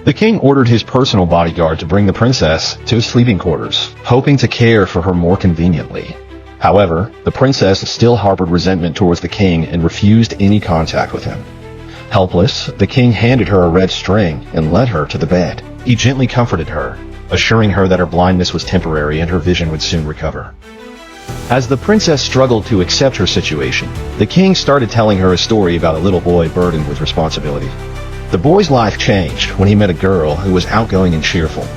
The king ordered his personal bodyguard to bring the princess to his sleeping quarters, hoping to care for her more conveniently. However, the princess still harbored resentment towards the king and refused any contact with him. Helpless, the king handed her a red string and led her to the bed. He gently comforted her, assuring her that her blindness was temporary and her vision would soon recover. As the princess struggled to accept her situation, the king started telling her a story about a little boy burdened with responsibility. The boy's life changed when he met a girl who was outgoing and cheerful.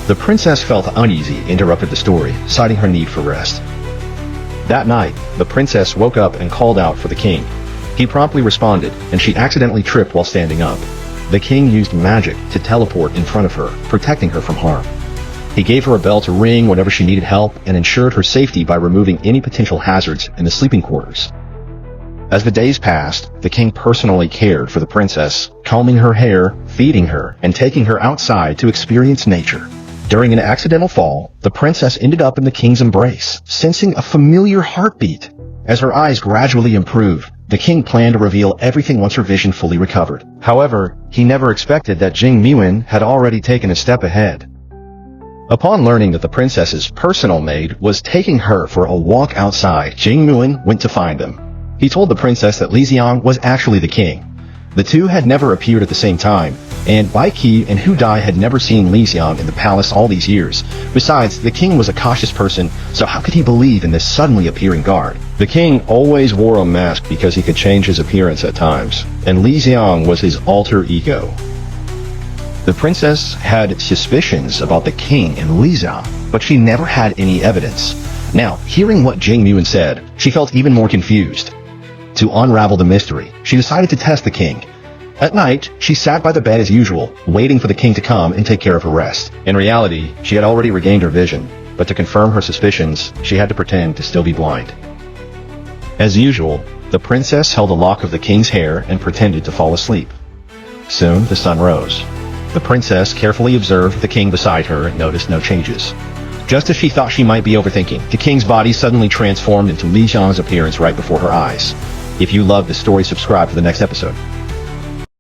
The princess felt uneasy and interrupted the story, citing her need for rest. That night, the princess woke up and called out for the king. He promptly responded, and she accidentally tripped while standing up. The king used magic to teleport in front of her, protecting her from harm. He gave her a bell to ring whenever she needed help and ensured her safety by removing any potential hazards in the sleeping quarters. As the days passed, the king personally cared for the princess, combing her hair, feeding her, and taking her outside to experience nature. During an accidental fall, the princess ended up in the king's embrace, sensing a familiar heartbeat. As her eyes gradually improved, the king planned to reveal everything once her vision fully recovered. However, he never expected that Jing Miwen had already taken a step ahead. Upon learning that the princess's personal maid was taking her for a walk outside, Jing Miwen went to find them. He told the princess that Li Xiang was actually the king. The two had never appeared at the same time, and Bai Qi and Hu Dai had never seen Li Xiang in the palace all these years. Besides, the king was a cautious person, so how could he believe in this suddenly appearing guard? The king always wore a mask because he could change his appearance at times, and Li Xiang was his alter ego. The princess had suspicions about the king and Li Xiang, but she never had any evidence. Now, hearing what Jing Miwen said, she felt even more confused. To unravel the mystery, she decided to test the king. At night, she sat by the bed as usual, waiting for the king to come and take care of her rest. In reality, she had already regained her vision, but to confirm her suspicions, she had to pretend to still be blind. As usual, the princess held a lock of the king's hair and pretended to fall asleep. Soon, the sun rose. The princess carefully observed the king beside her and noticed no changes. Just as she thought she might be overthinking, the king's body suddenly transformed into Li Xiang's appearance right before her eyes. If you love this story, subscribe for the next episode.